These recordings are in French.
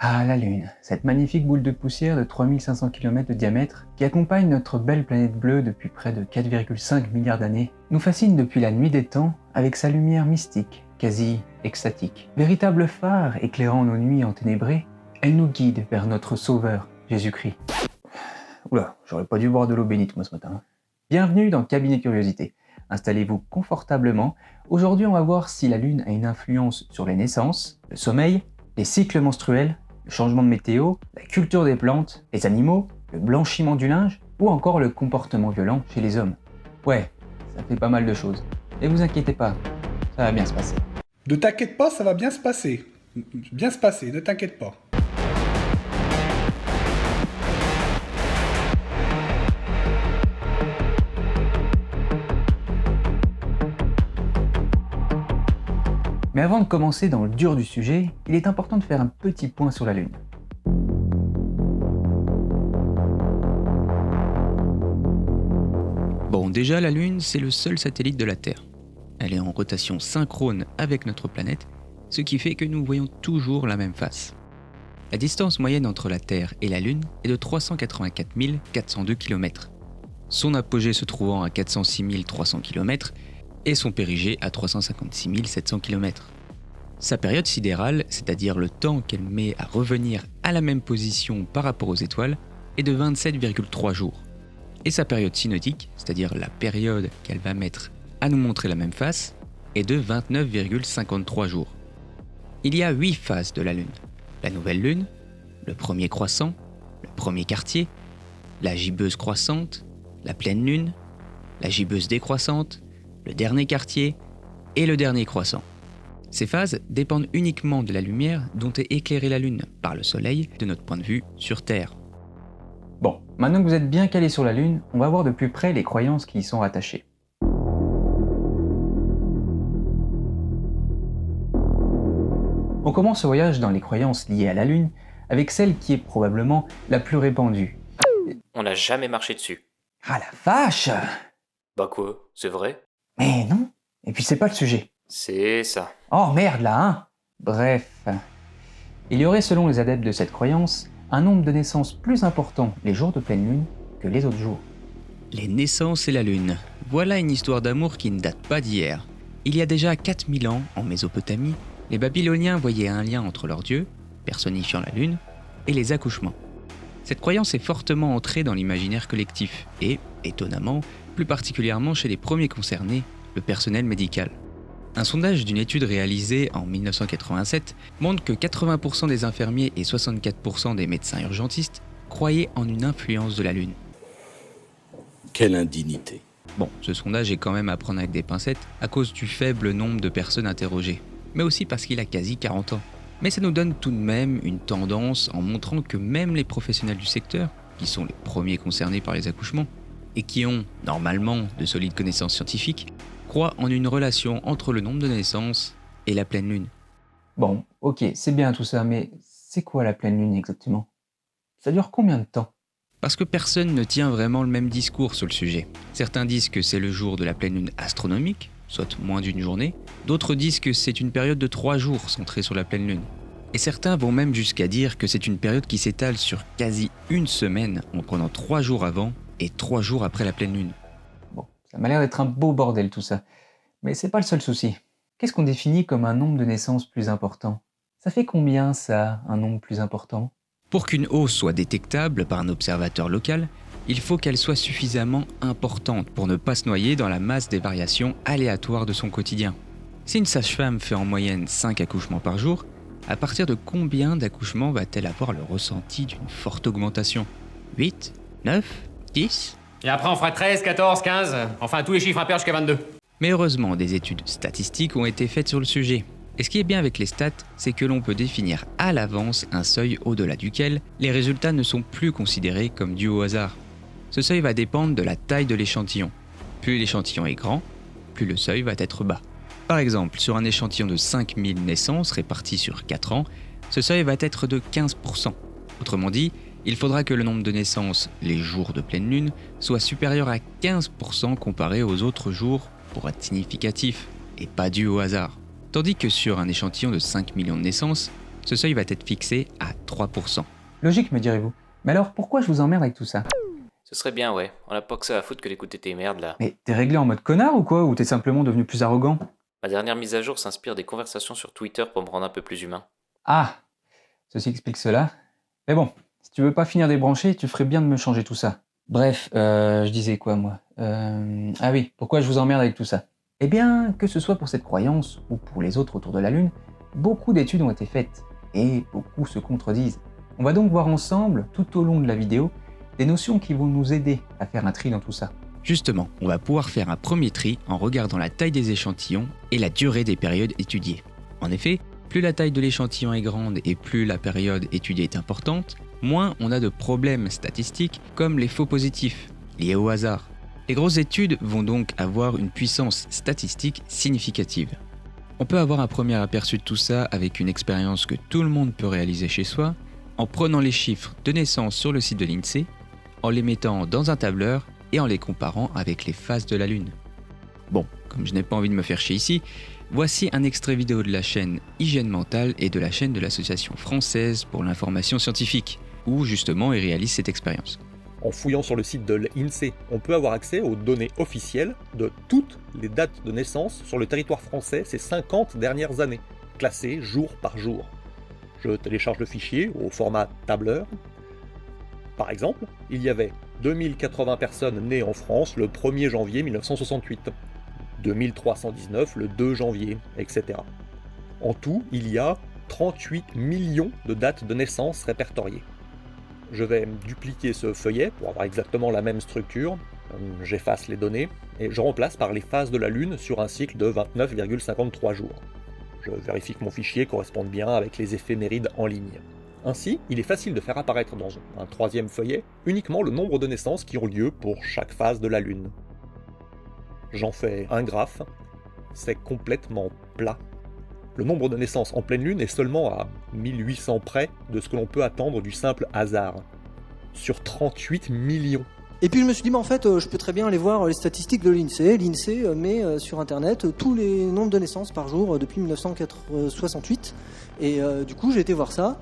Ah, la Lune, cette magnifique boule de poussière de 3500 km de diamètre qui accompagne notre belle planète bleue depuis près de 4,5 milliards d'années, nous fascine depuis la nuit des temps avec sa lumière mystique, quasi extatique. Véritable phare éclairant nos nuits enténébrées, elle nous guide vers notre Sauveur, Jésus-Christ. Oula, j'aurais pas dû boire de l'eau bénite moi ce matin. Bienvenue dans Cabinet Curiosité. Installez-vous confortablement. Aujourd'hui, on va voir si la Lune a une influence sur les naissances, le sommeil, les cycles menstruels, le changement de météo, la culture des plantes, les animaux, le blanchiment du linge ou encore le comportement violent chez les hommes. Ouais, ça fait pas mal de choses. Et vous inquiétez pas, ça va bien se passer. Ne t'inquiète pas, ça va bien se passer. Bien se passer, ne t'inquiète pas. Mais avant de commencer dans le dur du sujet, il est important de faire un petit point sur la Lune. Bon, déjà, la Lune, c'est le seul satellite de la Terre. Elle est en rotation synchrone avec notre planète, ce qui fait que nous voyons toujours la même face. La distance moyenne entre la Terre et la Lune est de 384 402 km. Son apogée se trouvant à 406 300 km et son périgée à 356 700 km. Sa période sidérale, c'est-à-dire le temps qu'elle met à revenir à la même position par rapport aux étoiles, est de 27,3 jours. Et sa période synodique, c'est-à-dire la période qu'elle va mettre à nous montrer la même face, est de 29,53 jours. Il y a 8 phases de la Lune. La nouvelle Lune, le premier croissant, le premier quartier, la gibbeuse croissante, la pleine Lune, la gibbeuse décroissante, le dernier quartier et le dernier croissant. Ces phases dépendent uniquement de la lumière dont est éclairée la Lune par le Soleil de notre point de vue sur Terre. Bon, maintenant que vous êtes bien calés sur la Lune, on va voir de plus près les croyances qui y sont rattachées. On commence ce voyage dans les croyances liées à la Lune avec celle qui est probablement la plus répandue. On n'a jamais marché dessus. Ah la vache! Bah quoi, c'est vrai? Mais non! Et puis c'est pas le sujet. C'est ça. Oh merde là, hein! Bref. Il y aurait selon les adeptes de cette croyance un nombre de naissances plus important les jours de pleine lune que les autres jours. Les naissances et la Lune. Voilà une histoire d'amour qui ne date pas d'hier. Il y a déjà 4000 ans, en Mésopotamie, les Babyloniens voyaient un lien entre leurs dieux, personnifiant la Lune, et les accouchements. Cette croyance est fortement entrée dans l'imaginaire collectif et, étonnamment, plus particulièrement chez les premiers concernés, le personnel médical. Un sondage d'une étude réalisée en 1987 montre que 80% des infirmiers et 64% des médecins urgentistes croyaient en une influence de la Lune. Quelle indignité. Bon, ce sondage est quand même à prendre avec des pincettes à cause du faible nombre de personnes interrogées, mais aussi parce qu'il a quasi 40 ans. Mais ça nous donne tout de même une tendance en montrant que même les professionnels du secteur, qui sont les premiers concernés par les accouchements, et qui ont, normalement, de solides connaissances scientifiques, croient en une relation entre le nombre de naissances et la pleine lune. Bon, ok, c'est bien tout ça, mais c'est quoi la pleine lune exactement? Ça dure combien de temps? Parce que personne ne tient vraiment le même discours sur le sujet. Certains disent que c'est le jour de la pleine lune astronomique, soit moins d'une journée. D'autres disent que c'est une période de 3 jours centrée sur la pleine lune. Et certains vont même jusqu'à dire que c'est une période qui s'étale sur quasi une semaine en prenant 3 jours avant et 3 jours après la pleine lune. Bon, ça m'a l'air d'être un beau bordel tout ça. Mais c'est pas le seul souci. Qu'est-ce qu'on définit comme un nombre de naissances plus important? Ça fait combien ça, un nombre plus important? Pour qu'une hausse soit détectable par un observateur local, il faut qu'elle soit suffisamment importante pour ne pas se noyer dans la masse des variations aléatoires de son quotidien. Si une sage-femme fait en moyenne 5 accouchements par jour, à partir de combien d'accouchements va-t-elle avoir le ressenti d'une forte augmentation? 8? 9? 10? Et après on fera 13, 14, 15, enfin tous les chiffres impairs jusqu'à 22. Mais heureusement, des études statistiques ont été faites sur le sujet. Et ce qui est bien avec les stats, c'est que l'on peut définir à l'avance un seuil au-delà duquel les résultats ne sont plus considérés comme dus au hasard. Ce seuil va dépendre de la taille de l'échantillon. Plus l'échantillon est grand, plus le seuil va être bas. Par exemple, sur un échantillon de 5000 naissances réparties sur 4 ans, ce seuil va être de 15%. Autrement dit, il faudra que le nombre de naissances, les jours de pleine lune, soit supérieur à 15% comparé aux autres jours pour être significatif et pas dû au hasard. Tandis que sur un échantillon de 5 millions de naissances, ce seuil va être fixé à 3%. Logique, me direz-vous. Mais alors, pourquoi je vous emmerde avec tout ça? Ce serait bien, ouais. On n'a pas que ça à foutre que d'écouter tes merdes là. Mais t'es réglé en mode connard ou quoi? Ou t'es simplement devenu plus arrogant? Ma dernière mise à jour s'inspire des conversations sur Twitter pour me rendre un peu plus humain. Ah, ceci explique cela. Mais bon, si tu veux pas finir débranché, tu ferais bien de me changer tout ça. Bref, je disais quoi moi? Ah oui, pourquoi je vous emmerde avec tout ça? Eh bien, que ce soit pour cette croyance ou pour les autres autour de la Lune, beaucoup d'études ont été faites, et beaucoup se contredisent. On va donc voir ensemble, tout au long de la vidéo, des notions qui vont nous aider à faire un tri dans tout ça. Justement, on va pouvoir faire un premier tri en regardant la taille des échantillons et la durée des périodes étudiées. En effet, plus la taille de l'échantillon est grande et plus la période étudiée est importante, moins on a de problèmes statistiques comme les faux positifs, liés au hasard. Les grosses études vont donc avoir une puissance statistique significative. On peut avoir un premier aperçu de tout ça avec une expérience que tout le monde peut réaliser chez soi, en prenant les chiffres de naissance sur le site de l'INSEE, en les mettant dans un tableur et en les comparant avec les phases de la Lune. Bon, comme je n'ai pas envie de me faire chier ici, voici un extrait vidéo de la chaîne Hygiène Mentale et de la chaîne de l'Association Française pour l'Information Scientifique, où justement ils réalisent cette expérience. En fouillant sur le site de l'INSEE, on peut avoir accès aux données officielles de toutes les dates de naissance sur le territoire français ces 50 dernières années, classées jour par jour. Je télécharge le fichier au format tableur. Par exemple, il y avait 2080 personnes nées en France le 1er janvier 1968, 2319 le 2 janvier, etc. En tout, il y a 38 millions de dates de naissance répertoriées. Je vais dupliquer ce feuillet pour avoir exactement la même structure, j'efface les données, et je remplace par les phases de la Lune sur un cycle de 29,53 jours. Je vérifie que mon fichier corresponde bien avec les éphémérides en ligne. Ainsi, il est facile de faire apparaître dans un troisième feuillet uniquement le nombre de naissances qui ont lieu pour chaque phase de la Lune. J'en fais un graphe, c'est complètement plat. Le nombre de naissances en pleine Lune est seulement à 1800 près de ce que l'on peut attendre du simple hasard, sur 38 millions. Et puis je me suis dit, en fait, je peux très bien aller voir les statistiques de l'INSEE. L'INSEE met sur Internet tous les nombres de naissances par jour depuis 1968. Et du coup, j'ai été voir ça.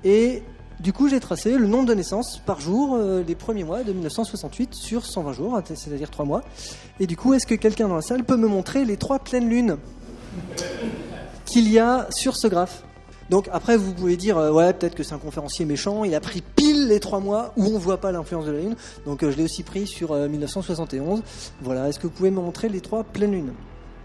Et du coup, j'ai tracé le nombre de naissances par jour les premiers mois de 1968 sur 120 jours, c'est-à-dire 3 mois. Et du coup, est-ce que quelqu'un dans la salle peut me montrer les 3 pleines lunes qu'il y a sur ce graphe? Donc après, vous pouvez dire, ouais, peut-être que c'est un conférencier méchant, il a pris pile les 3 mois où on voit pas l'influence de la Lune. Donc je l'ai aussi pris sur 1971. Voilà, est-ce que vous pouvez me montrer les 3 pleines lunes?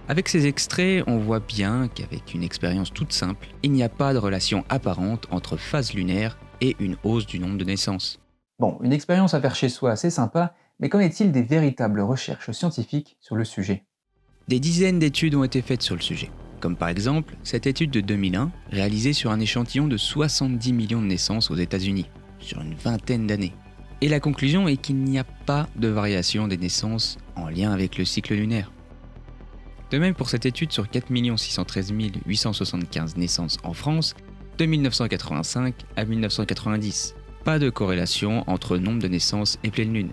Avec ces extraits, on voit bien qu'avec une expérience toute simple, il n'y a pas de relation apparente entre phase lunaire et une hausse du nombre de naissances. Bon, une expérience à faire chez soi, c'est sympa, mais qu'en est-il des véritables recherches scientifiques sur le sujet? Des dizaines d'études ont été faites sur le sujet, comme par exemple cette étude de 2001 réalisée sur un échantillon de 70 millions de naissances aux États-Unis, sur une vingtaine d'années. Et la conclusion est qu'il n'y a pas de variation des naissances en lien avec le cycle lunaire. De même pour cette étude sur 4 613 875 naissances en France de 1985 à 1990. Pas de corrélation entre nombre de naissances et pleine lune.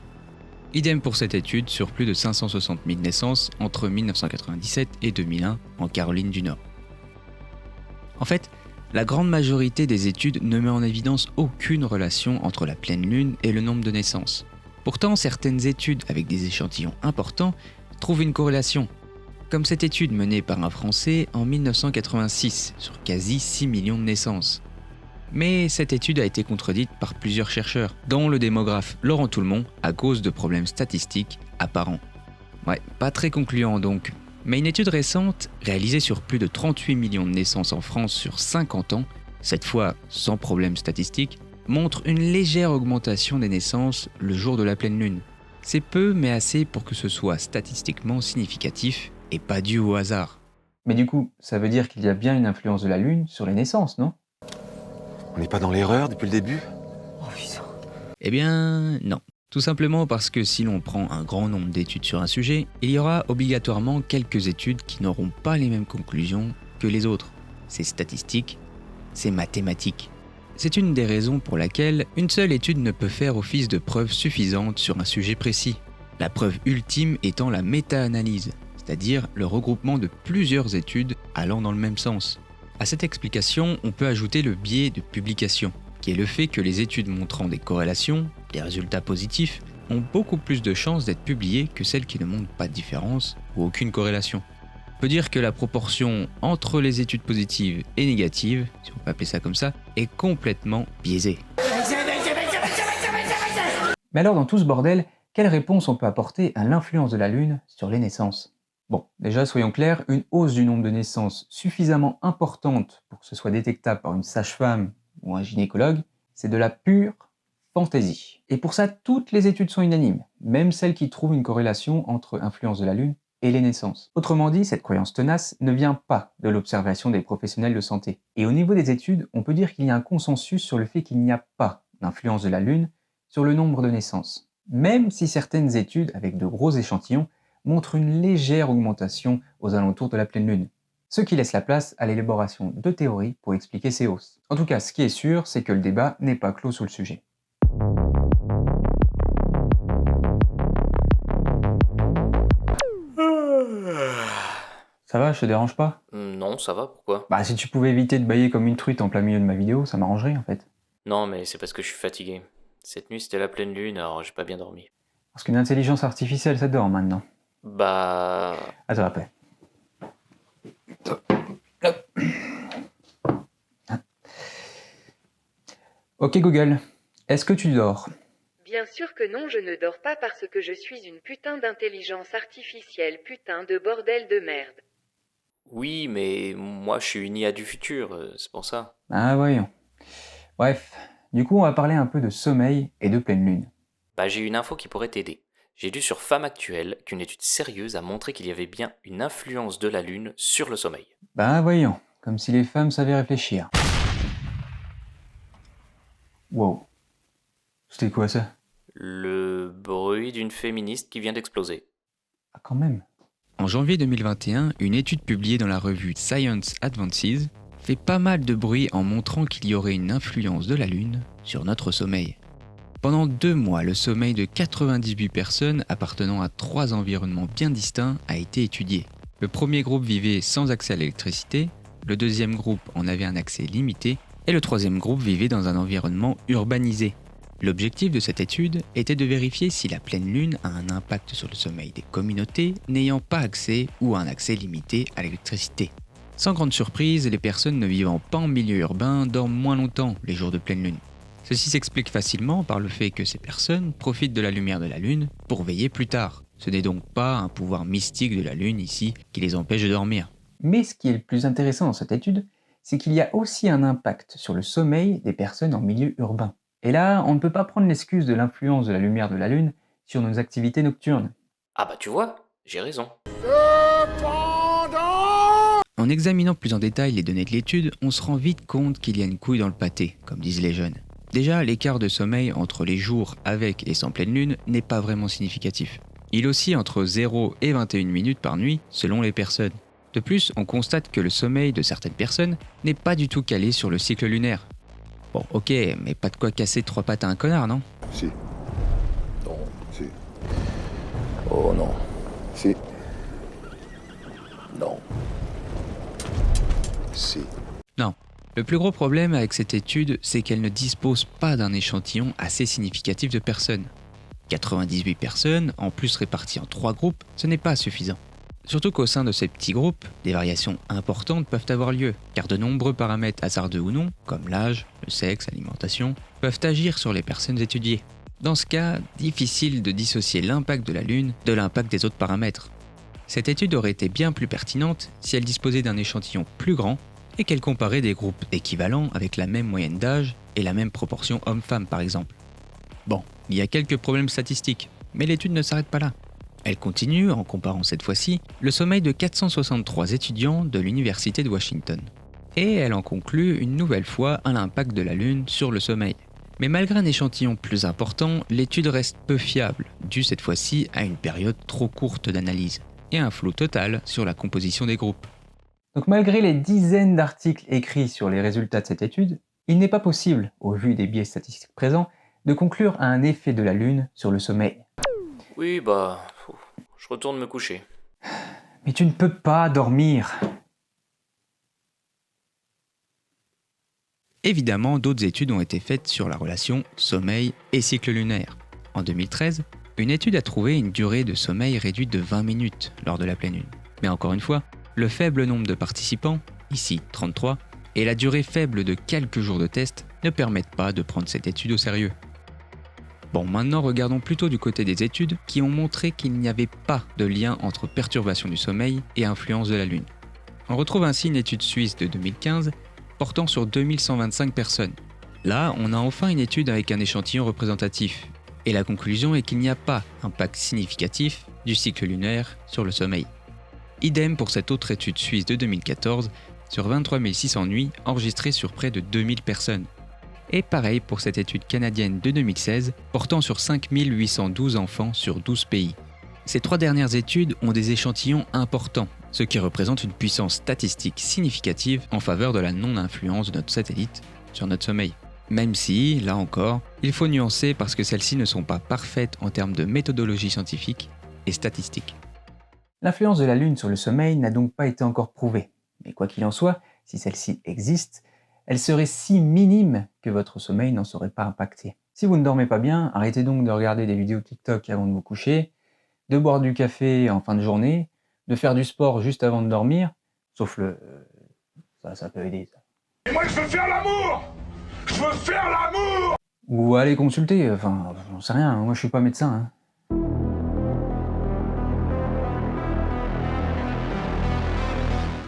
Idem pour cette étude sur plus de 560 000 naissances entre 1997 et 2001 en Caroline du Nord. En fait, la grande majorité des études ne met en évidence aucune relation entre la pleine lune et le nombre de naissances. Pourtant, certaines études avec des échantillons importants trouvent une corrélation, comme cette étude menée par un Français en 1986 sur quasi 6 millions de naissances. Mais cette étude a été contredite par plusieurs chercheurs, dont le démographe Laurent Toulmont, à cause de problèmes statistiques apparents. Ouais, pas très concluant donc. Mais une étude récente, réalisée sur plus de 38 millions de naissances en France sur 50 ans, cette fois sans problème statistique, montre une légère augmentation des naissances le jour de la pleine lune. C'est peu mais assez pour que ce soit statistiquement significatif et pas dû au hasard. Mais du coup, ça veut dire qu'il y a bien une influence de la Lune sur les naissances, non? On n'est pas dans l'erreur depuis le début? Eh bien, non. Tout simplement parce que si l'on prend un grand nombre d'études sur un sujet, il y aura obligatoirement quelques études qui n'auront pas les mêmes conclusions que les autres. C'est statistique, c'est mathématique. C'est une des raisons pour laquelle une seule étude ne peut faire office de preuve suffisante sur un sujet précis. La preuve ultime étant la méta-analyse, c'est-à-dire le regroupement de plusieurs études allant dans le même sens. À cette explication, on peut ajouter le biais de publication, qui est le fait que les études montrant des corrélations, des résultats positifs, ont beaucoup plus de chances d'être publiées que celles qui ne montrent pas de différence ou aucune corrélation. On peut dire que la proportion entre les études positives et négatives, si on peut appeler ça comme ça, est complètement biaisée. Mais alors dans tout ce bordel, quelle réponse on peut apporter à l'influence de la Lune sur les naissances? Bon, déjà soyons clairs, une hausse du nombre de naissances suffisamment importante pour que ce soit détectable par une sage-femme ou un gynécologue, c'est de la pure fantaisie. Et pour ça, toutes les études sont unanimes, même celles qui trouvent une corrélation entre influence de la Lune et les naissances. Autrement dit, cette croyance tenace ne vient pas de l'observation des professionnels de santé. Et au niveau des études, on peut dire qu'il y a un consensus sur le fait qu'il n'y a pas d'influence de la Lune sur le nombre de naissances, même si certaines études, avec de gros échantillons, montrent une légère augmentation aux alentours de la pleine Lune, ce qui laisse la place à l'élaboration de théories pour expliquer ces hausses. En tout cas, ce qui est sûr, c'est que le débat n'est pas clos sur le sujet. Ça va, je te dérange pas? Non, ça va, pourquoi? Bah si tu pouvais éviter de bâiller comme une truite en plein milieu de ma vidéo, ça m'arrangerait en fait. Non, mais c'est parce que je suis fatigué. Cette nuit, c'était la pleine lune, alors j'ai pas bien dormi. Parce qu'une intelligence artificielle, ça dort maintenant. Bah... Attends, après. Ok Google, est-ce que tu dors? Bien sûr que non, je ne dors pas parce que je suis une putain d'intelligence artificielle, putain de bordel de merde. Oui, mais moi je suis une IA du futur, c'est pour ça. Ah voyons. Bref, du coup on va parler un peu de sommeil et de pleine lune. Bah j'ai une info qui pourrait t'aider. J'ai lu sur Femme Actuelle qu'une étude sérieuse a montré qu'il y avait bien une influence de la lune sur le sommeil. Bah voyons, comme si les femmes savaient réfléchir. Wow. C'était quoi ça? Le bruit d'une féministe qui vient d'exploser. Ah quand même. En janvier 2021, une étude publiée dans la revue Science Advances fait pas mal de bruit en montrant qu'il y aurait une influence de la Lune sur notre sommeil. Pendant 2 mois, le sommeil de 98 personnes appartenant à 3 environnements bien distincts a été étudié. Le premier groupe vivait sans accès à l'électricité, le deuxième groupe en avait un accès limité, et le troisième groupe vivait dans un environnement urbanisé. L'objectif de cette étude était de vérifier si la pleine lune a un impact sur le sommeil des communautés n'ayant pas accès ou un accès limité à l'électricité. Sans grande surprise, les personnes ne vivant pas en milieu urbain dorment moins longtemps les jours de pleine lune. Ceci s'explique facilement par le fait que ces personnes profitent de la lumière de la lune pour veiller plus tard. Ce n'est donc pas un pouvoir mystique de la lune ici qui les empêche de dormir. Mais ce qui est le plus intéressant dans cette étude, c'est qu'il y a aussi un impact sur le sommeil des personnes en milieu urbain. Et là, on ne peut pas prendre l'excuse de l'influence de la lumière de la Lune sur nos activités nocturnes. Ah bah tu vois, j'ai raison. En examinant plus en détail les données de l'étude, on se rend vite compte qu'il y a une couille dans le pâté, comme disent les jeunes. Déjà, l'écart de sommeil entre les jours avec et sans pleine lune n'est pas vraiment significatif. Il oscille entre 0 et 21 minutes par nuit selon les personnes. De plus, on constate que le sommeil de certaines personnes n'est pas du tout calé sur le cycle lunaire. Bon, ok, mais pas de quoi casser 3 pattes à un connard, non? Si. Non, si. Oh non. Si. Non. Si. Non. Le plus gros problème avec cette étude, c'est qu'elle ne dispose pas d'un échantillon assez significatif de personnes. 98 personnes, en plus réparties en 3 groupes, ce n'est pas suffisant. Surtout qu'au sein de ces petits groupes, des variations importantes peuvent avoir lieu, car de nombreux paramètres hasardeux ou non, comme l'âge, le sexe, l'alimentation, peuvent agir sur les personnes étudiées. Dans ce cas, difficile de dissocier l'impact de la Lune de l'impact des autres paramètres. Cette étude aurait été bien plus pertinente si elle disposait d'un échantillon plus grand et qu'elle comparait des groupes équivalents avec la même moyenne d'âge et la même proportion homme-femme par exemple. Bon, il y a quelques problèmes statistiques, mais l'étude ne s'arrête pas là. Elle continue en comparant cette fois-ci le sommeil de 463 étudiants de l'Université de Washington. Et elle en conclut une nouvelle fois à l'impact de la Lune sur le sommeil. Mais malgré un échantillon plus important, l'étude reste peu fiable, due cette fois-ci à une période trop courte d'analyse et un flou total sur la composition des groupes. Donc malgré les dizaines d'articles écrits sur les résultats de cette étude, il n'est pas possible, au vu des biais statistiques présents, de conclure à un effet de la Lune sur le sommeil. Oui, bah... je retourne me coucher. Mais tu ne peux pas dormir. Évidemment, d'autres études ont été faites sur la relation sommeil et cycle lunaire. En 2013, une étude a trouvé une durée de sommeil réduite de 20 minutes lors de la pleine lune. Mais encore une fois, le faible nombre de participants, ici 33, et la durée faible de quelques jours de test ne permettent pas de prendre cette étude au sérieux. Bon, maintenant regardons plutôt du côté des études qui ont montré qu'il n'y avait pas de lien entre perturbation du sommeil et influence de la Lune. On retrouve ainsi une étude suisse de 2015 portant sur 2125 personnes. Là, on a enfin une étude avec un échantillon représentatif, et la conclusion est qu'il n'y a pas d'impact significatif du cycle lunaire sur le sommeil. Idem pour cette autre étude suisse de 2014 sur 23 600 nuits enregistrées sur près de 2000 personnes. Et pareil pour cette étude canadienne de 2016 portant sur 5 812 enfants sur 12 pays. Ces 3 dernières études ont des échantillons importants, ce qui représente une puissance statistique significative en faveur de la non-influence de notre satellite sur notre sommeil. Même si, là encore, il faut nuancer parce que celles-ci ne sont pas parfaites en termes de méthodologie scientifique et statistique. L'influence de la Lune sur le sommeil n'a donc pas été encore prouvée, mais quoi qu'il en soit, si celle-ci existe, elle serait si minime que votre sommeil n'en serait pas impacté. Si vous ne dormez pas bien, arrêtez donc de regarder des vidéos TikTok avant de vous coucher, de boire du café en fin de journée, de faire du sport juste avant de dormir, sauf ça peut aider. Ça. Et moi je veux faire l'amour! Je veux faire l'amour! Ou aller consulter, enfin, j'en sais rien, moi je suis pas médecin.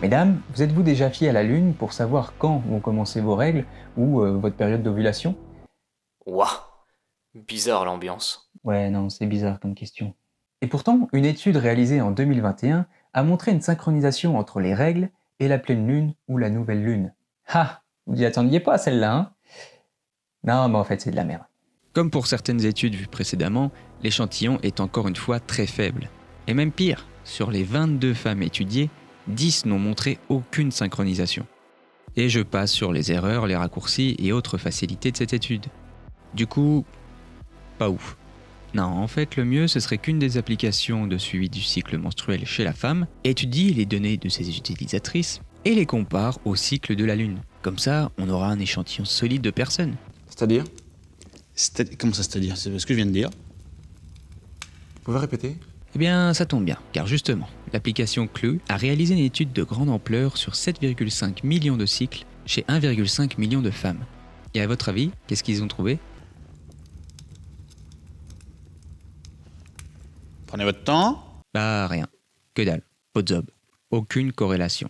Mesdames, vous êtes-vous déjà fiées à la Lune pour savoir quand vont commencer vos règles ou votre période d'ovulation? Ouah, bizarre l'ambiance. Ouais, non, c'est bizarre comme question. Et pourtant, une étude réalisée en 2021 a montré une synchronisation entre les règles et la pleine lune ou la nouvelle lune. Ah, vous n'y attendiez pas celle-là, hein? Non, mais en fait, c'est de la merde. Comme pour certaines études vues précédemment, l'échantillon est encore une fois très faible. Et même pire, sur les 22 femmes étudiées, 10 n'ont montré aucune synchronisation. Et je passe sur les erreurs, les raccourcis et autres facilités de cette étude. Du coup, pas ouf. Non, en fait, le mieux, ce serait qu'une des applications de suivi du cycle menstruel chez la femme étudie les données de ses utilisatrices et les compare au cycle de la Lune. Comme ça, on aura un échantillon solide de personnes. C'est-à-dire ? Comment ça, c'est-à-dire ? C'est ce que je viens de dire. Vous pouvez répéter ? Eh bien, ça tombe bien, car justement, l'application Clue a réalisé une étude de grande ampleur sur 7,5 millions de cycles chez 1,5 million de femmes. Et à votre avis, qu'est-ce qu'ils ont trouvé ? Prenez votre temps. Bah rien, que dalle, pas de zob, aucune corrélation.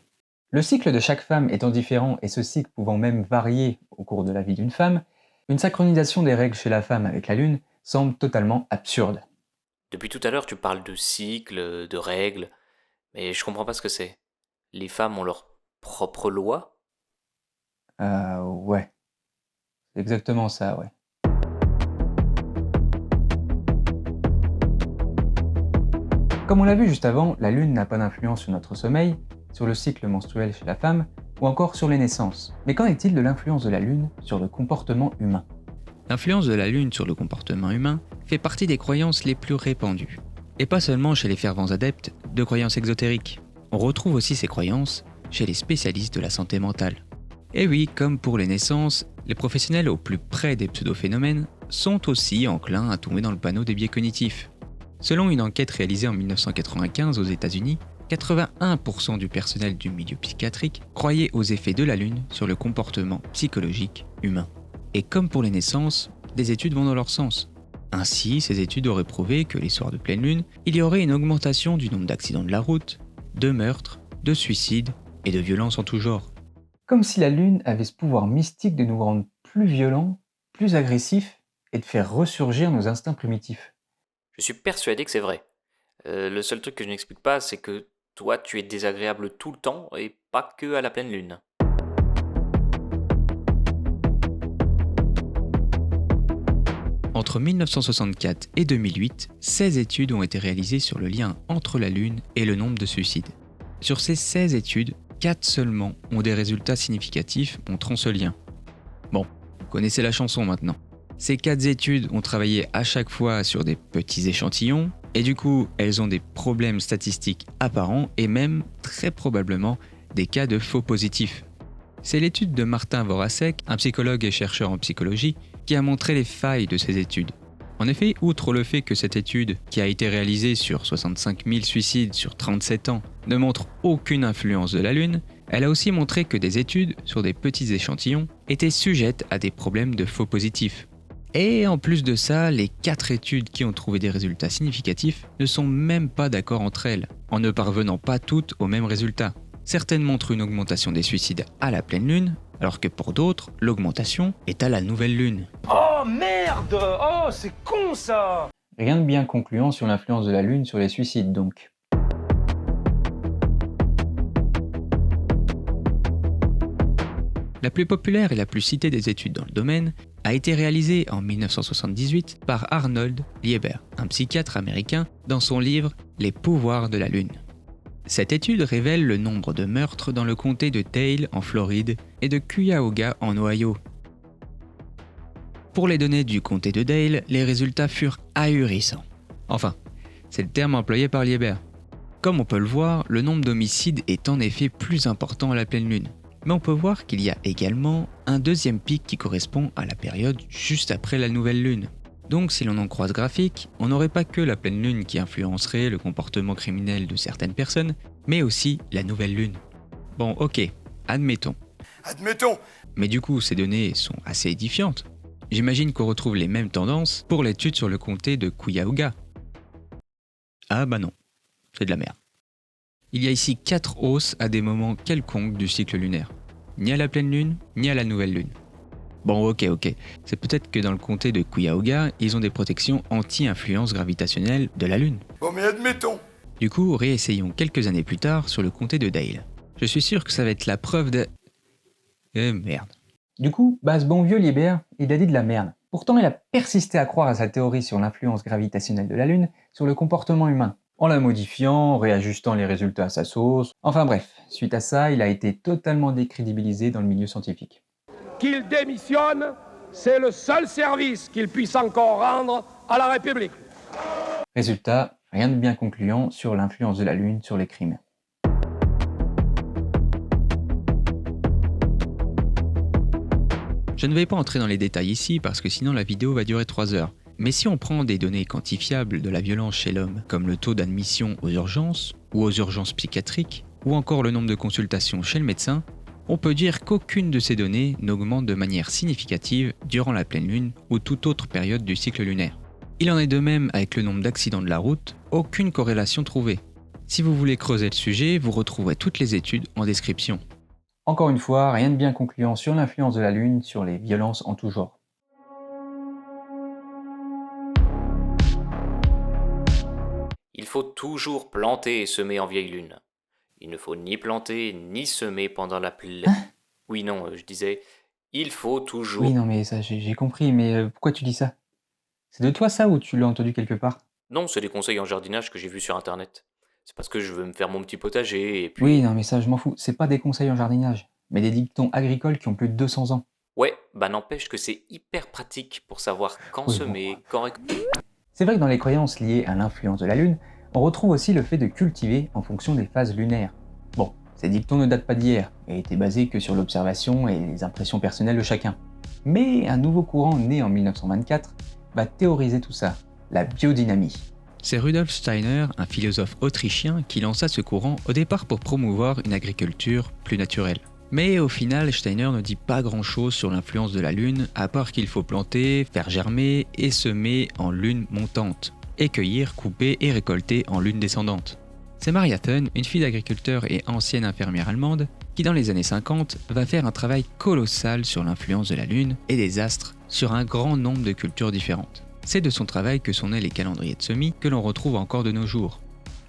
Le cycle de chaque femme étant différent et ce cycle pouvant même varier au cours de la vie d'une femme, une synchronisation des règles chez la femme avec la Lune semble totalement absurde. Depuis tout à l'heure, tu parles de cycles, de règles, mais je comprends pas ce que c'est. Les femmes ont leur propre loi ? Ouais. C'est exactement ça, ouais. Comme on l'a vu juste avant, la Lune n'a pas d'influence sur notre sommeil, sur le cycle menstruel chez la femme, ou encore sur les naissances. Mais qu'en est-il de l'influence de la Lune sur le comportement humain ? L'influence de la Lune sur le comportement humain fait partie des croyances les plus répandues. Et pas seulement chez les fervents adeptes de croyances exotériques. On retrouve aussi ces croyances chez les spécialistes de la santé mentale. Et oui, comme pour les naissances, les professionnels au plus près des pseudo-phénomènes sont aussi enclins à tomber dans le panneau des biais cognitifs. Selon une enquête réalisée en 1995 aux États-Unis, 81% du personnel du milieu psychiatrique croyait aux effets de la Lune sur le comportement psychologique humain. Et comme pour les naissances, des études vont dans leur sens. Ainsi, ces études auraient prouvé que les soirs de pleine lune, il y aurait une augmentation du nombre d'accidents de la route, de meurtres, de suicides et de violences en tout genre. Comme si la Lune avait ce pouvoir mystique de nous rendre plus violents, plus agressifs et de faire ressurgir nos instincts primitifs. Je suis persuadé que c'est vrai. Le seul truc que je n'explique pas, c'est que toi, tu es désagréable tout le temps et pas que à la pleine lune. Entre 1964 et 2008, 16 études ont été réalisées sur le lien entre la Lune et le nombre de suicides. Sur ces 16 études, 4 seulement ont des résultats significatifs montrant ce lien. Bon, vous connaissez la chanson maintenant. Ces 4 études ont travaillé à chaque fois sur des petits échantillons, et du coup, elles ont des problèmes statistiques apparents et même, très probablement, des cas de faux positifs. C'est l'étude de Martin Voracek, un psychologue et chercheur en psychologie, qui a montré les failles de ces études. En effet, outre le fait que cette étude, qui a été réalisée sur 65 000 suicides sur 37 ans, ne montre aucune influence de la Lune, elle a aussi montré que des études sur des petits échantillons étaient sujettes à des problèmes de faux positifs. Et en plus de ça, les 4 études qui ont trouvé des résultats significatifs ne sont même pas d'accord entre elles, en ne parvenant pas toutes au même résultat. Certaines montrent une augmentation des suicides à la pleine Lune, alors que pour d'autres, l'augmentation est à la nouvelle Lune. Oh merde! Oh, c'est con ça! Rien de bien concluant sur l'influence de la Lune sur les suicides donc. La plus populaire et la plus citée des études dans le domaine a été réalisée en 1978 par Arnold Lieber, un psychiatre américain, dans son livre « Les pouvoirs de la Lune ». Cette étude révèle le nombre de meurtres dans le comté de Dale en Floride et de Cuyahoga en Ohio. Pour les données du comté de Dale, les résultats furent ahurissants. Enfin, c'est le terme employé par Lieber. Comme on peut le voir, le nombre d'homicides est en effet plus important à la pleine lune. Mais on peut voir qu'il y a également un deuxième pic qui correspond à la période juste après la nouvelle lune. Donc si l'on en croit ce graphique, on n'aurait pas que la pleine lune qui influencerait le comportement criminel de certaines personnes, mais aussi la nouvelle lune. Bon ok, admettons. Mais du coup ces données sont assez édifiantes. J'imagine qu'on retrouve les mêmes tendances pour l'étude sur le comté de Cuyahoga. Ah bah non, c'est de la merde. Il y a ici 4 hausses à des moments quelconques du cycle lunaire. Ni à la pleine lune, ni à la nouvelle lune. Bon ok, c'est peut-être que dans le comté de Cuyahoga, ils ont des protections anti-influence gravitationnelle de la lune. Bon mais admettons. Du coup, réessayons quelques années plus tard sur le comté de Dale. Je suis sûr que ça va être la preuve de... merde. Du coup, ce bon vieux Lieber, il a dit de la merde. Pourtant, il a persisté à croire à sa théorie sur l'influence gravitationnelle de la Lune sur le comportement humain, en la modifiant, en réajustant les résultats à sa sauce. Enfin bref, suite à ça, il a été totalement décrédibilisé dans le milieu scientifique. Qu'il démissionne, c'est le seul service qu'il puisse encore rendre à la République. Résultat, rien de bien concluant sur l'influence de la Lune sur les crimes. Je ne vais pas entrer dans les détails ici parce que sinon la vidéo va durer 3 heures. Mais si on prend des données quantifiables de la violence chez l'homme, comme le taux d'admission aux urgences, ou aux urgences psychiatriques, ou encore le nombre de consultations chez le médecin, on peut dire qu'aucune de ces données n'augmente de manière significative durant la pleine lune ou toute autre période du cycle lunaire. Il en est de même avec le nombre d'accidents de la route, aucune corrélation trouvée. Si vous voulez creuser le sujet, vous retrouverez toutes les études en description. Encore une fois, rien de bien concluant sur l'influence de la Lune sur les violences en tout genre. Il faut toujours planter et semer en vieille lune. Il ne faut ni planter ni semer pendant la pleine... Oui, non, je disais, il faut toujours... Oui, non, mais ça, j'ai compris, mais pourquoi tu dis ça? C'est de toi ça ou tu l'as entendu quelque part? Non, c'est des conseils en jardinage que j'ai vus sur internet. C'est parce que je veux me faire mon petit potager et puis... Oui, non, mais ça, je m'en fous. C'est pas des conseils en jardinage, mais des dictons agricoles qui ont plus de 200 ans. Ouais, n'empêche que c'est hyper pratique pour savoir quand semer, quand... C'est vrai que dans les croyances liées à l'influence de la Lune, on retrouve aussi le fait de cultiver en fonction des phases lunaires. Bon, ces dictons ne datent pas d'hier, et étaient basés que sur l'observation et les impressions personnelles de chacun. Mais un nouveau courant né en 1924 va théoriser tout ça, la biodynamie. C'est Rudolf Steiner, un philosophe autrichien, qui lança ce courant au départ pour promouvoir une agriculture plus naturelle. Mais au final, Steiner ne dit pas grand-chose sur l'influence de la Lune, à part qu'il faut planter, faire germer et semer en lune montante, et cueillir, couper et récolter en lune descendante. C'est Maria Thun, une fille d'agriculteur et ancienne infirmière allemande, qui dans les années 50 va faire un travail colossal sur l'influence de la Lune et des astres sur un grand nombre de cultures différentes. C'est de son travail que sont nés les calendriers de semis que l'on retrouve encore de nos jours.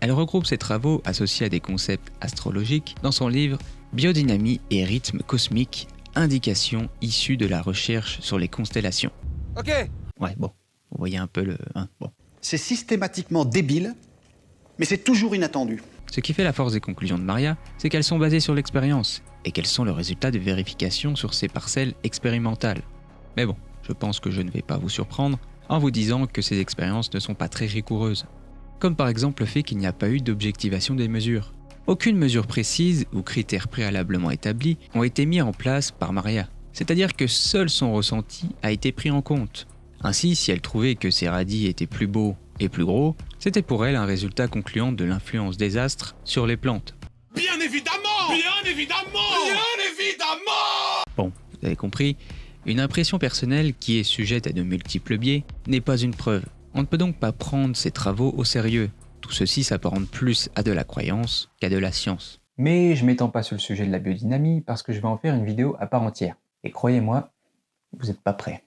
Elle regroupe ses travaux associés à des concepts astrologiques dans son livre Biodynamie et rythme cosmique, indications issues de la recherche sur les constellations. Ok. Ouais, bon, vous voyez un peu le... bon. C'est systématiquement débile, mais c'est toujours inattendu. Ce qui fait la force des conclusions de Maria, c'est qu'elles sont basées sur l'expérience, et qu'elles sont le résultat de vérifications sur ces parcelles expérimentales. Mais bon, je pense que je ne vais pas vous surprendre en vous disant que ces expériences ne sont pas très rigoureuses. Comme par exemple le fait qu'il n'y a pas eu d'objectivation des mesures. Aucune mesure précise ou critère préalablement établi ont été mis en place par Maria, c'est-à-dire que seul son ressenti a été pris en compte. Ainsi, si elle trouvait que ses radis étaient plus beaux et plus gros, c'était pour elle un résultat concluant de l'influence des astres sur les plantes. Bien évidemment! Bien évidemment! Bien évidemment! Bon, vous avez compris, une impression personnelle qui est sujette à de multiples biais n'est pas une preuve. On ne peut donc pas prendre ses travaux au sérieux. Tout ceci s'apparente plus à de la croyance qu'à de la science. Mais je m'étends pas sur le sujet de la biodynamie parce que je vais en faire une vidéo à part entière. Et croyez-moi, vous n'êtes pas prêts.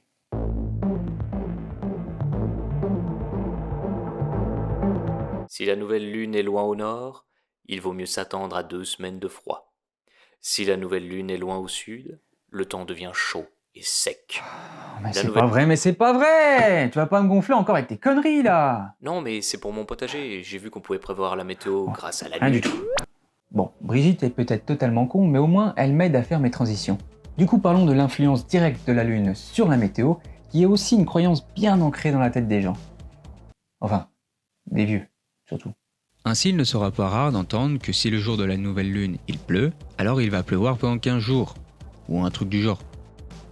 Si la nouvelle lune est loin au nord, il vaut mieux s'attendre à 2 semaines de froid. Si la nouvelle lune est loin au sud, le temps devient chaud et sec. Mais c'est pas vrai, mais c'est pas vrai! Tu vas pas me gonfler encore avec tes conneries là! Non, mais c'est pour mon potager. J'ai vu qu'on pouvait prévoir la météo grâce à la Rien lune. du tout. Bon, Brigitte est peut-être totalement con, mais au moins elle m'aide à faire mes transitions. Du coup, parlons de l'influence directe de la Lune sur la météo, qui est aussi une croyance bien ancrée dans la tête des gens. Enfin, des vieux, surtout. Ainsi, il ne sera pas rare d'entendre que si le jour de la nouvelle lune il pleut, alors il va pleuvoir pendant 15 jours, ou un truc du genre.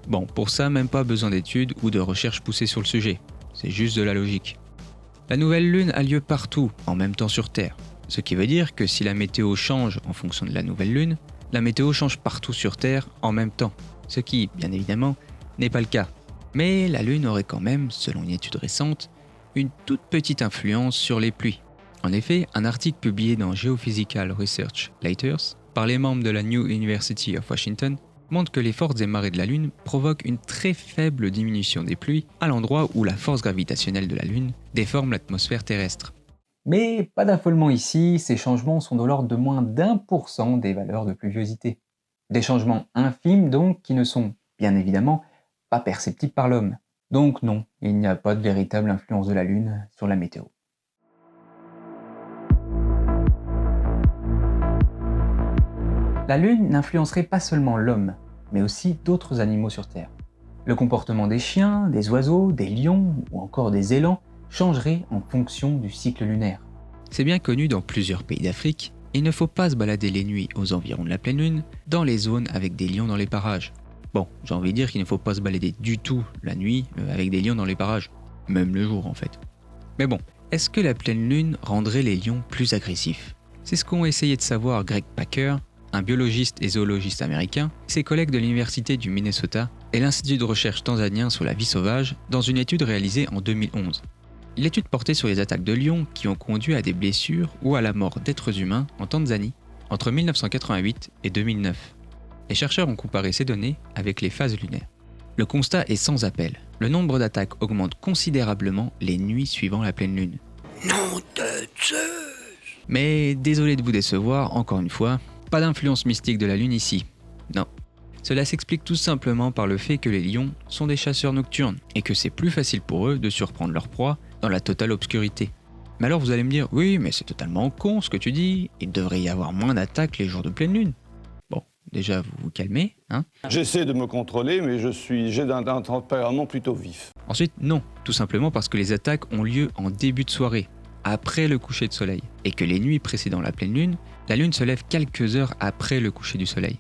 Bon, pour ça, même pas besoin d'études ou de recherches poussées sur le sujet, c'est juste de la logique. La nouvelle lune a lieu partout, en même temps sur Terre, ce qui veut dire que si la météo change en fonction de la nouvelle lune, la météo change partout sur Terre en même temps, ce qui, bien évidemment, n'est pas le cas. Mais la lune aurait quand même, selon une étude récente, une toute petite influence sur les pluies. En effet, un article publié dans Geophysical Research Letters par les membres de la New University of Washington montre que les forces des marées de la Lune provoquent une très faible diminution des pluies à l'endroit où la force gravitationnelle de la Lune déforme l'atmosphère terrestre. Mais pas d'affolement ici, ces changements sont de l'ordre de moins d'1% des valeurs de pluviosité. Des changements infimes donc qui ne sont, bien évidemment, pas perceptibles par l'homme. Donc non, il n'y a pas de véritable influence de la Lune sur la météo. La Lune n'influencerait pas seulement l'homme, mais aussi d'autres animaux sur Terre. Le comportement des chiens, des oiseaux, des lions ou encore des élans changerait en fonction du cycle lunaire. C'est bien connu dans plusieurs pays d'Afrique, et il ne faut pas se balader les nuits aux environs de la pleine lune dans les zones avec des lions dans les parages. Bon, j'ai envie de dire qu'il ne faut pas se balader du tout la nuit avec des lions dans les parages, même le jour en fait. Mais bon, est-ce que la pleine lune rendrait les lions plus agressifs? C'est ce qu'ont essayé de savoir Greg Packer, un biologiste et zoologiste américain, ses collègues de l'université du Minnesota et l'Institut de recherche tanzanien sur la vie sauvage dans une étude réalisée en 2011. L'étude portait sur les attaques de lions qui ont conduit à des blessures ou à la mort d'êtres humains en Tanzanie entre 1988 et 2009. Les chercheurs ont comparé ces données avec les phases lunaires. Le constat est sans appel. Le nombre d'attaques augmente considérablement les nuits suivant la pleine lune. Nom de Zeus! Mais désolé de vous décevoir, encore une fois, pas d'influence mystique de la lune ici. Non. Cela s'explique tout simplement par le fait que les lions sont des chasseurs nocturnes et que c'est plus facile pour eux de surprendre leur proie dans la totale obscurité. Mais alors vous allez me dire, oui, mais c'est totalement con ce que tu dis, il devrait y avoir moins d'attaques les jours de pleine lune. Bon, déjà vous vous calmez, hein. J'essaie de me contrôler, mais j'ai un tempérament plutôt vif. Ensuite, non, tout simplement parce que les attaques ont lieu en début de soirée, après le coucher de soleil, et que les nuits précédant la pleine lune, la lune se lève quelques heures après le coucher du soleil.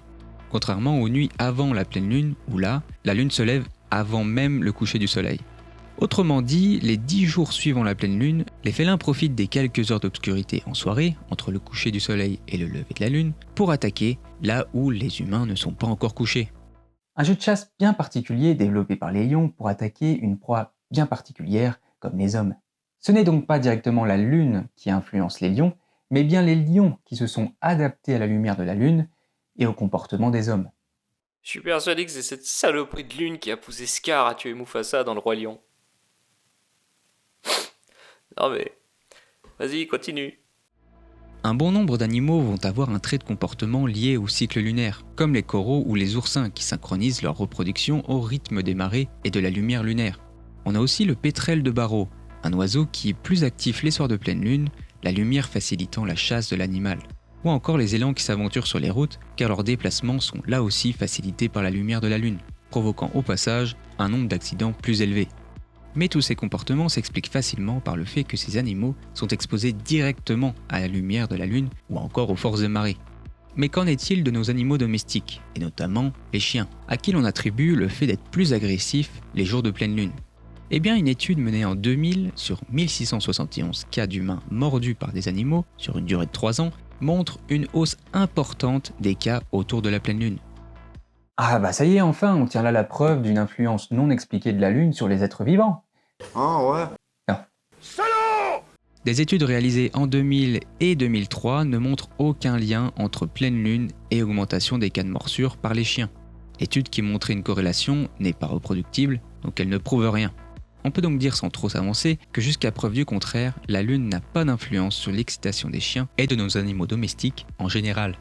Contrairement aux nuits avant la pleine lune, où là, la lune se lève avant même le coucher du soleil. Autrement dit, les 10 jours suivant la pleine lune, les félins profitent des quelques heures d'obscurité en soirée, entre le coucher du soleil et le lever de la lune, pour attaquer là où les humains ne sont pas encore couchés. Un jeu de chasse bien particulier développé par les lions pour attaquer une proie bien particulière comme les hommes. Ce n'est donc pas directement la lune qui influence les lions, mais bien les lions qui se sont adaptés à la lumière de la lune et au comportement des hommes. Je suis persuadé que c'est cette saloperie de lune qui a poussé Scar à tuer Mufasa dans le Roi Lion. Non mais... Vas-y, continue. Un bon nombre d'animaux vont avoir un trait de comportement lié au cycle lunaire, comme les coraux ou les oursins qui synchronisent leur reproduction au rythme des marées et de la lumière lunaire. On a aussi le pétrel de Barrow, un oiseau qui est plus actif les soirs de pleine lune, la lumière facilitant la chasse de l'animal. Ou encore les élans qui s'aventurent sur les routes car leurs déplacements sont là aussi facilités par la lumière de la lune, provoquant au passage un nombre d'accidents plus élevé. Mais tous ces comportements s'expliquent facilement par le fait que ces animaux sont exposés directement à la lumière de la Lune ou encore aux forces de marée. Mais qu'en est-il de nos animaux domestiques, et notamment les chiens, à qui l'on attribue le fait d'être plus agressifs les jours de pleine lune? Eh bien, une étude menée en 2000 sur 1671 cas d'humains mordus par des animaux sur une durée de 3 ans montre une hausse importante des cas autour de la pleine lune. Ah bah ça y est, enfin, on tient là la preuve d'une influence non expliquée de la Lune sur les êtres vivants. Ah ouais. Non. Des études réalisées en 2000 et 2003 ne montrent aucun lien entre pleine lune et augmentation des cas de morsure par les chiens. L'étude qui montrait une corrélation n'est pas reproductible, donc elle ne prouve rien. On peut donc dire sans trop s'avancer que jusqu'à preuve du contraire, la Lune n'a pas d'influence sur l'excitation des chiens et de nos animaux domestiques en général.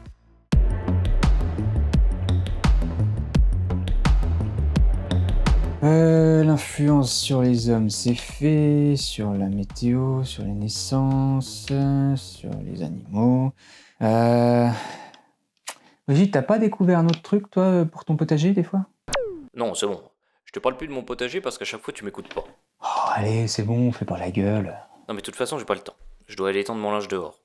L'influence sur les hommes, c'est fait, sur la météo, sur les naissances, sur les animaux. Brigitte, t'as pas découvert un autre truc, toi, pour ton potager, des fois? Non, c'est bon. Je te parle plus de mon potager parce qu'à chaque fois tu m'écoutes pas. Oh, allez, c'est bon, fais pas la gueule. Non mais de toute façon j'ai pas le temps. Je dois aller étendre mon linge dehors.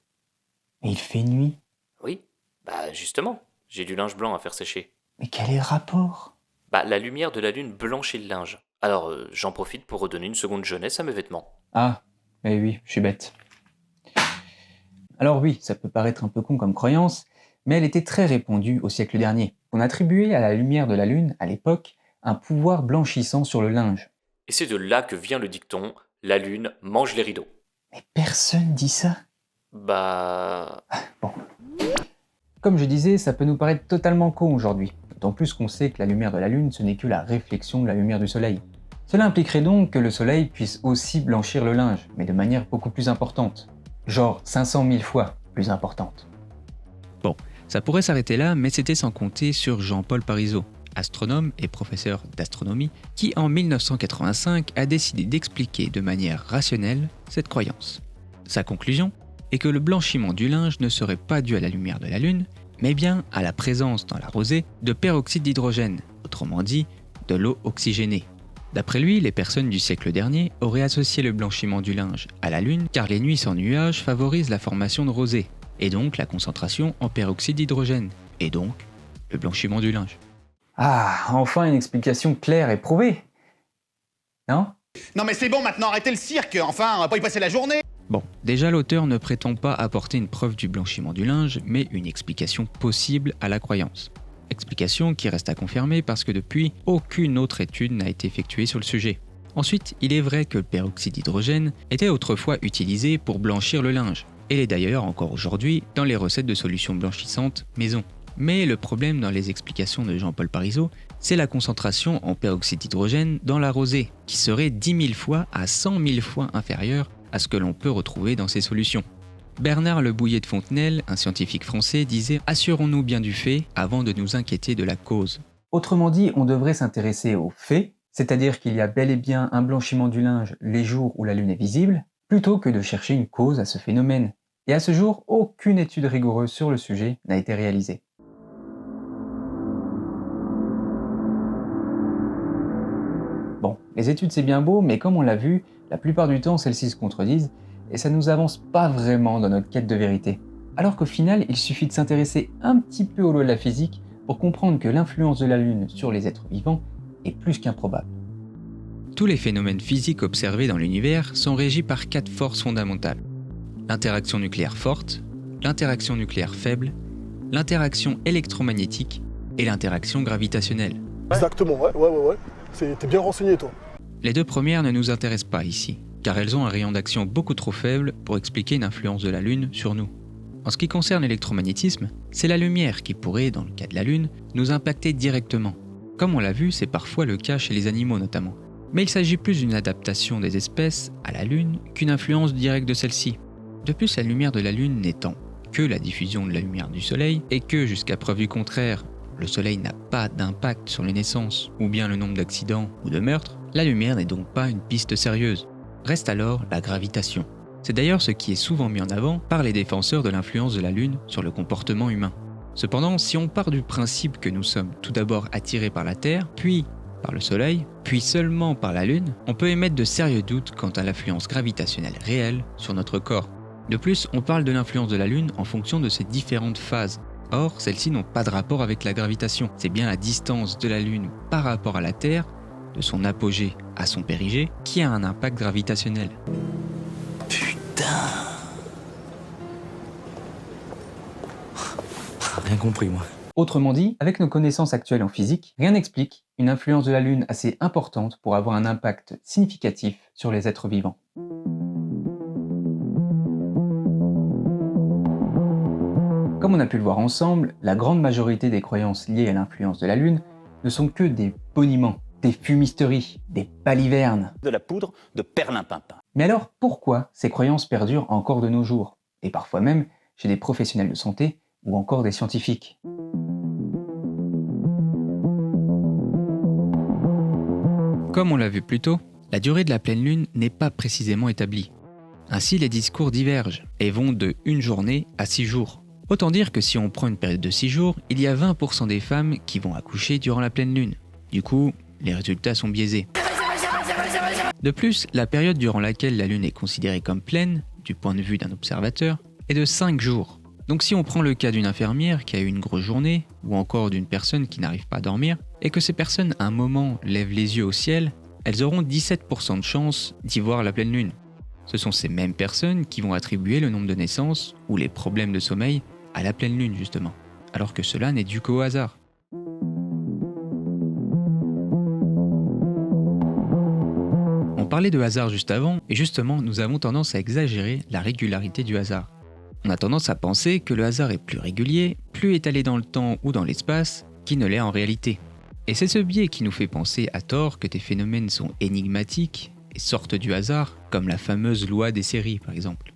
Mais il fait nuit. Oui, bah justement, j'ai du linge blanc à faire sécher. Mais quel est le rapport? Bah la lumière de la lune blanchit le linge. Alors j'en profite pour redonner une seconde jeunesse à mes vêtements. Ah, eh oui, je suis bête. Alors oui, ça peut paraître un peu con comme croyance, mais elle était très répandue au siècle dernier. On attribuait à la lumière de la lune, à l'époque, un pouvoir blanchissant sur le linge. Et c'est de là que vient le dicton « La lune mange les rideaux ». Mais personne dit ça. Bah... Bon. Comme je disais, ça peut nous paraître totalement con aujourd'hui, d'autant plus qu'on sait que la lumière de la lune, ce n'est que la réflexion de la lumière du soleil. Cela impliquerait donc que le soleil puisse aussi blanchir le linge, mais de manière beaucoup plus importante. Genre 500 000 fois plus importante. Bon, ça pourrait s'arrêter là, mais c'était sans compter sur Jean-Paul Parisot, astronome et professeur d'astronomie, qui en 1985 a décidé d'expliquer de manière rationnelle cette croyance. Sa conclusion est que le blanchiment du linge ne serait pas dû à la lumière de la Lune, mais bien à la présence dans la rosée de peroxyde d'hydrogène, autrement dit de l'eau oxygénée. D'après lui, les personnes du siècle dernier auraient associé le blanchiment du linge à la Lune car les nuits sans nuages favorisent la formation de rosée, et donc la concentration en peroxyde d'hydrogène, et donc le blanchiment du linge. Ah, enfin une explication claire et prouvée. Non? Non mais c'est bon maintenant, arrêtez le cirque, enfin, on va pas y passer la journée. Bon, déjà l'auteur ne prétend pas apporter une preuve du blanchiment du linge, mais une explication possible à la croyance. Explication qui reste à confirmer parce que depuis, aucune autre étude n'a été effectuée sur le sujet. Ensuite, il est vrai que le peroxyde d'hydrogène était autrefois utilisé pour blanchir le linge, et l'est d'ailleurs encore aujourd'hui dans les recettes de solutions blanchissantes maison. Mais le problème dans les explications de Jean-Paul Parisot, c'est la concentration en peroxyde d'hydrogène dans la rosée, qui serait 10 000 fois à 100 000 fois inférieure à ce que l'on peut retrouver dans ces solutions. Bernard Le Bouillet de Fontenelle, un scientifique français, disait « Assurons-nous bien du fait avant de nous inquiéter de la cause ». Autrement dit, on devrait s'intéresser aux faits, c'est-à-dire qu'il y a bel et bien un blanchiment du linge les jours où la Lune est visible, plutôt que de chercher une cause à ce phénomène. Et à ce jour, aucune étude rigoureuse sur le sujet n'a été réalisée. Bon, les études c'est bien beau, mais comme on l'a vu, la plupart du temps celles-ci se contredisent, et ça nous avance pas vraiment dans notre quête de vérité. Alors qu'au final, il suffit de s'intéresser un petit peu au lot de la physique pour comprendre que l'influence de la Lune sur les êtres vivants est plus qu'improbable. Tous les phénomènes physiques observés dans l'univers sont régis par 4 forces fondamentales. L'interaction nucléaire forte, l'interaction nucléaire faible, l'interaction électromagnétique et l'interaction gravitationnelle. Exactement, ouais. T'es bien renseigné, toi. Les 2 premières ne nous intéressent pas ici, car elles ont un rayon d'action beaucoup trop faible pour expliquer une influence de la Lune sur nous. En ce qui concerne l'électromagnétisme, c'est la lumière qui pourrait, dans le cas de la Lune, nous impacter directement. Comme on l'a vu, c'est parfois le cas chez les animaux notamment. Mais il s'agit plus d'une adaptation des espèces à la Lune qu'une influence directe de celle-ci. De plus, la lumière de la Lune n'étant que la diffusion de la lumière du Soleil, et que, jusqu'à preuve du contraire, le Soleil n'a pas d'impact sur les naissances, ou bien le nombre d'accidents ou de meurtres, la lumière n'est donc pas une piste sérieuse. Reste alors la gravitation. C'est d'ailleurs ce qui est souvent mis en avant par les défenseurs de l'influence de la Lune sur le comportement humain. Cependant, si on part du principe que nous sommes tout d'abord attirés par la Terre, puis par le Soleil, puis seulement par la Lune, on peut émettre de sérieux doutes quant à l'influence gravitationnelle réelle sur notre corps. De plus, on parle de l'influence de la Lune en fonction de ses différentes phases. Or, celles-ci n'ont pas de rapport avec la gravitation. C'est bien la distance de la Lune par rapport à la Terre, de son apogée à son périgée, qui a un impact gravitationnel. Rien compris, moi. Autrement dit, avec nos connaissances actuelles en physique, rien n'explique une influence de la Lune assez importante pour avoir un impact significatif sur les êtres vivants. Comme on a pu le voir ensemble, la grande majorité des croyances liées à l'influence de la Lune ne sont que des boniments, des fumisteries, des balivernes. De la poudre de perlimpinpin. Mais alors, pourquoi ces croyances perdurent encore de nos jours, et parfois même chez des professionnels de santé ou encore des scientifiques? Comme on l'a vu plus tôt, la durée de la pleine lune n'est pas précisément établie. Ainsi, les discours divergent et vont de 1 journée à 6 jours. Autant dire que si on prend une période de 6 jours, il y a 20% des femmes qui vont accoucher durant la pleine lune. Du coup, les résultats sont biaisés. De plus, la période durant laquelle la lune est considérée comme pleine, du point de vue d'un observateur, est de 5 jours. Donc si on prend le cas d'une infirmière qui a eu une grosse journée, ou encore d'une personne qui n'arrive pas à dormir, et que ces personnes à un moment lèvent les yeux au ciel, elles auront 17% de chance d'y voir la pleine lune. Ce sont ces mêmes personnes qui vont attribuer le nombre de naissances, ou les problèmes de sommeil, à la pleine lune justement, alors que cela n'est dû qu'au hasard. On parlait de hasard juste avant, et justement nous avons tendance à exagérer la régularité du hasard. On a tendance à penser que le hasard est plus régulier, plus étalé dans le temps ou dans l'espace, qu'il ne l'est en réalité. Et c'est ce biais qui nous fait penser à tort que des phénomènes sont énigmatiques et sortent du hasard, comme la fameuse loi des séries par exemple.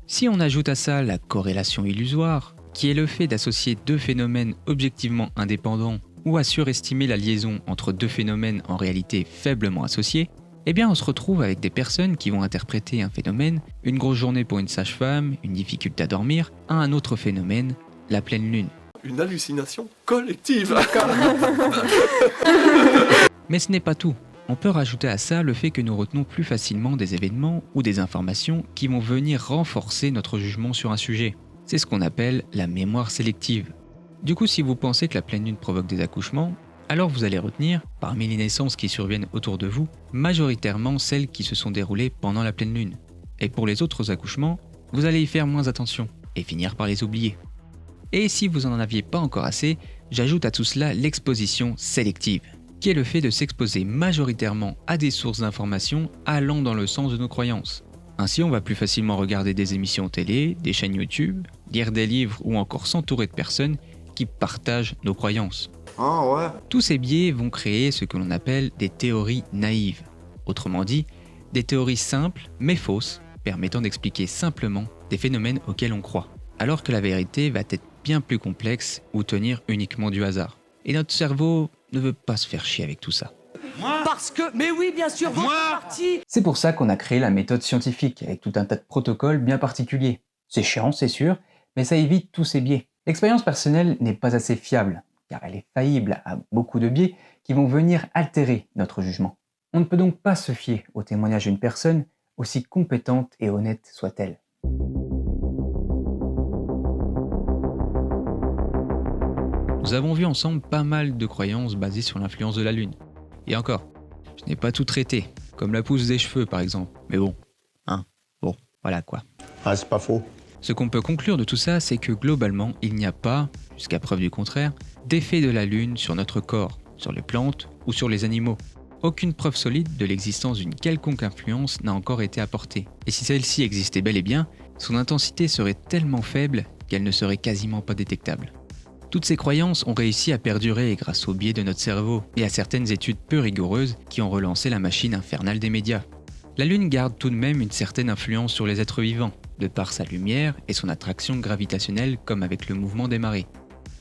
Si on ajoute à ça la corrélation illusoire, qui est le fait d'associer deux phénomènes objectivement indépendants ou à surestimer la liaison entre deux phénomènes en réalité faiblement associés, eh bien on se retrouve avec des personnes qui vont interpréter un phénomène, une grosse journée pour une sage-femme, une difficulté à dormir, à un autre phénomène, la pleine lune. Une hallucination collective. Mais ce n'est pas tout. On peut rajouter à ça le fait que nous retenons plus facilement des événements ou des informations qui vont venir renforcer notre jugement sur un sujet. C'est ce qu'on appelle la mémoire sélective. Du coup, si vous pensez que la pleine lune provoque des accouchements, alors vous allez retenir, parmi les naissances qui surviennent autour de vous, majoritairement celles qui se sont déroulées pendant la pleine lune. Et pour les autres accouchements, vous allez y faire moins attention et finir par les oublier. Et si vous n'en aviez pas encore assez, j'ajoute à tout cela l'exposition sélective, qui est le fait de s'exposer majoritairement à des sources d'informations allant dans le sens de nos croyances. Ainsi, on va plus facilement regarder des émissions télé, des chaînes YouTube, lire des livres ou encore s'entourer de personnes qui partagent nos croyances. Ah ouais. Tous ces biais vont créer ce que l'on appelle des théories naïves. Autrement dit, des théories simples mais fausses, permettant d'expliquer simplement des phénomènes auxquels on croit. Alors que la vérité va être bien plus complexe ou tenir uniquement du hasard. Et notre cerveau ne veut pas se faire chier avec tout ça. Parce que, mais oui, bien sûr, votre parti. C'est pour ça qu'on a créé la méthode scientifique, avec tout un tas de protocoles bien particuliers. C'est chiant, c'est sûr, mais ça évite tous ces biais. L'expérience personnelle n'est pas assez fiable, car elle est faillible à beaucoup de biais qui vont venir altérer notre jugement. On ne peut donc pas se fier au témoignage d'une personne, aussi compétente et honnête soit-elle. Nous avons vu ensemble pas mal de croyances basées sur l'influence de la Lune. Et encore, je n'ai pas tout traité, comme la pousse des cheveux par exemple. Mais bon, voilà quoi. Ah, c'est pas faux. Ce qu'on peut conclure de tout ça, c'est que globalement, il n'y a pas, jusqu'à preuve du contraire, d'effet de la Lune sur notre corps, sur les plantes ou sur les animaux. Aucune preuve solide de l'existence d'une quelconque influence n'a encore été apportée. Et si celle-ci existait bel et bien, son intensité serait tellement faible qu'elle ne serait quasiment pas détectable. Toutes ces croyances ont réussi à perdurer grâce au biais de notre cerveau et à certaines études peu rigoureuses qui ont relancé la machine infernale des médias. La Lune garde tout de même une certaine influence sur les êtres vivants, de par sa lumière et son attraction gravitationnelle comme avec le mouvement des marées.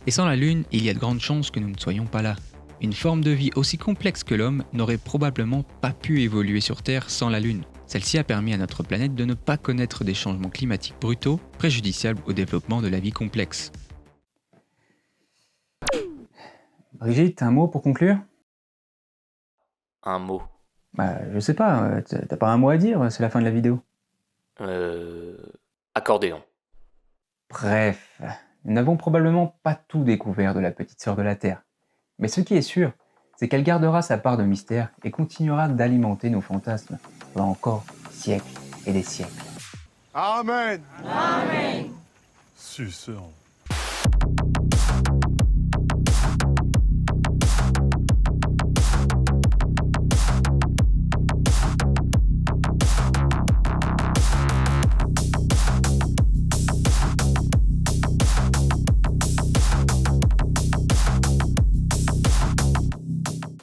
Et sans la Lune, il y a de grandes chances que nous ne soyons pas là. Une forme de vie aussi complexe que l'homme n'aurait probablement pas pu évoluer sur Terre sans la Lune. Celle-ci a permis à notre planète de ne pas connaître des changements climatiques brutaux, préjudiciables au développement de la vie complexe. Brigitte, un mot pour conclure ? un mot. Bah, je sais pas, t'as pas un mot à dire, c'est la fin de la vidéo. Accordéon. Bref, nous n'avons probablement pas tout découvert de la petite sœur de la Terre. Mais ce qui est sûr, c'est qu'elle gardera sa part de mystère et continuera d'alimenter nos fantasmes pendant encore siècles et des siècles. Amen. Amen. Suceur.